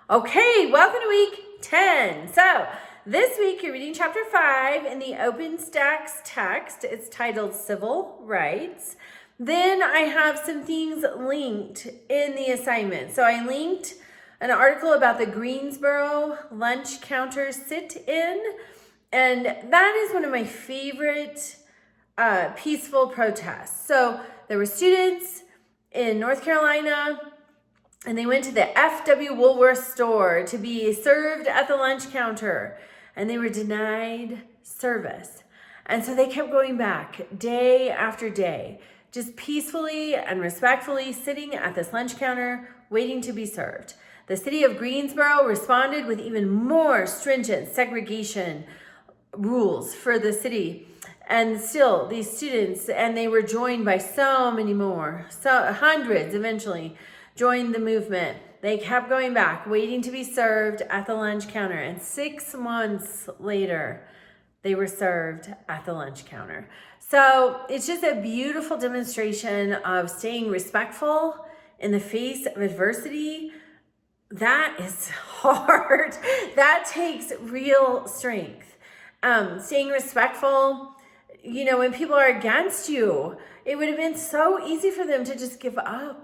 Okay, welcome to week 10. So this week you're reading chapter 5 in the OpenStax text. It's titled Civil Rights. Then I have some things linked in the assignment. So I linked an article about the Greensboro lunch counter sit-in, and that is one of my favorite peaceful protests. So there were students in North Carolina, and they went to the F.W. Woolworth store to be served at the lunch counter, and they were denied service. And so they kept going back day after day, just peacefully and respectfully sitting at this lunch counter, waiting to be served. The city of Greensboro responded with even more stringent segregation rules for the city. And still, these students, and they were joined by so many more, so hundreds eventually, joined the movement. They kept going back, waiting to be served at the lunch counter. And 6 months later, they were served at the lunch counter. So it's just a beautiful demonstration of staying respectful in the face of adversity. That is hard. That takes real strength. Staying respectful, when people are against you, it would have been so easy for them to just give up.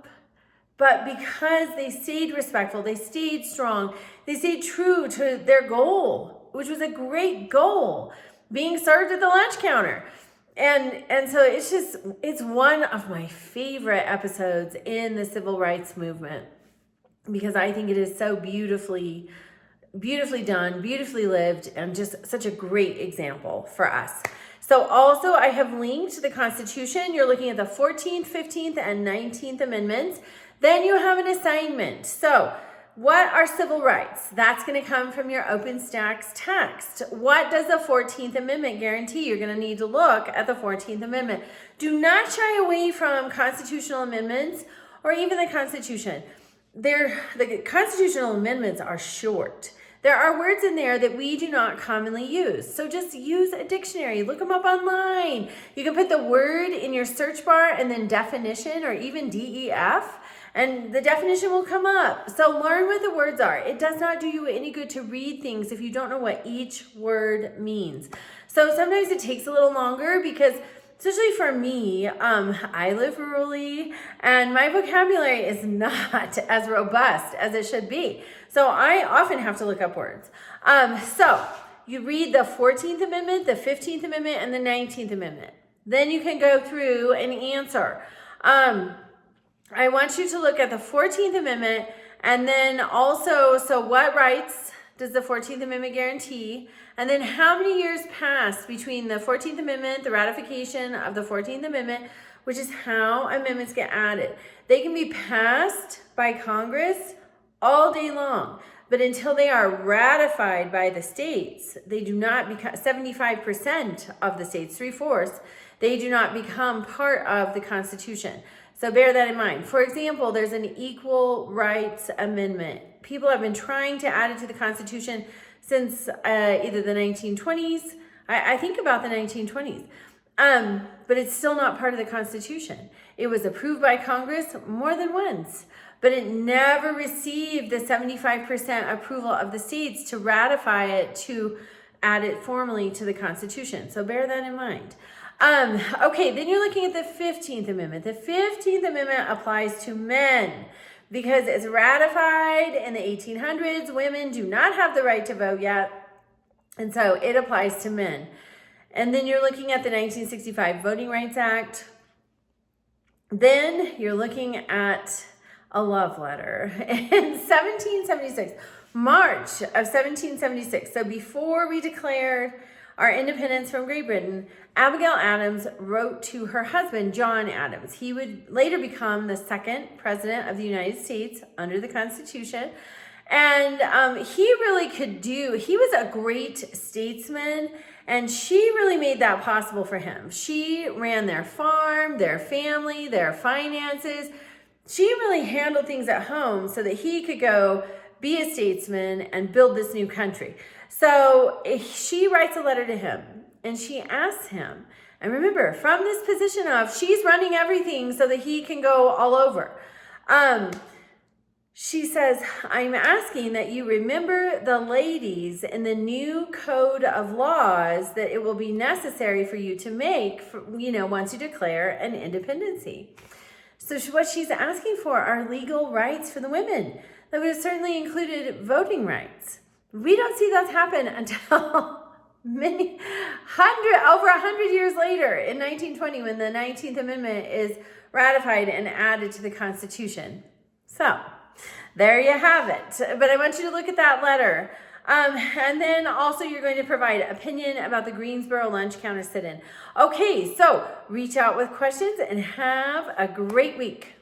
But because they stayed respectful, they stayed strong, they stayed true to their goal, which was a great goal, being served at the lunch counter. And so it's one of my favorite episodes in the civil rights movement, because I think it is so beautifully done, beautifully lived, and just such a great example for us. So also I have linked the Constitution. You're looking at the 14th, 15th, and 19th Amendments. Then you have an assignment. So what are civil rights? That's going to come from your OpenStax text. What does the 14th Amendment guarantee? You're going to need to look at the 14th Amendment. Do not shy away from constitutional amendments or even the Constitution. The constitutional amendments are short. There are words in there that we do not commonly use. So just use a dictionary. Look them up online. You can put the word in your search bar and then definition or even DEF, and the definition will come up. So learn what the words are. It does not do you any good to read things if you don't know what each word means. So sometimes it takes a little longer because, especially for me, I live rurally and my vocabulary is not as robust as it should be. So I often have to look up words. So you read the 14th Amendment, the 15th Amendment, and the 19th Amendment. Then you can go through and answer. I want you to look at the 14th Amendment, and then also, so what rights does the 14th Amendment guarantee? And then how many years passed between the 14th Amendment, the ratification of the 14th Amendment, which is how amendments get added. They can be passed by Congress all day long, but until they are ratified by the states, they do not become 75% of the states, 3/4, they do not become part of the Constitution. So bear that in mind. For example, there's an Equal Rights Amendment. People have been trying to add it to the Constitution since either the 1920s. I think about the 1920s. But it's still not part of the Constitution. It was approved by Congress more than once, but it never received the 75% approval of the states to ratify it, to add it formally to the Constitution. So bear that in mind. Okay, then you're looking at the 15th Amendment. The 15th Amendment applies to men because it's ratified in the 1800s. Women do not have the right to vote yet, and so it applies to men. And then you're looking at the 1965 Voting Rights Act. Then you're looking at a love letter in 1776, March of 1776. So before we declared our independence from Great Britain, Abigail Adams wrote to her husband, John Adams. He would later become the second president of the United States under the Constitution. And he really he was a great statesman, and she really made that possible for him. She ran their farm, their family, their finances. She really handled things at home so that he could go be a statesman and build this new country. So she writes a letter to him and she asks him, and remember, from this position of she's running everything so that he can go all over. She says, I'm asking that you remember the ladies in the new code of laws that it will be necessary for you to make, once you declare an independency. So what she's asking for are legal rights for the women. That would have certainly included voting rights. We don't see that happen until over 100 years later in 1920 when the 19th Amendment is ratified and added to the Constitution. So there you have it. But I want you to look at that letter. And then also you're going to provide opinion about the Greensboro lunch counter sit-in. Okay, so reach out with questions and have a great week.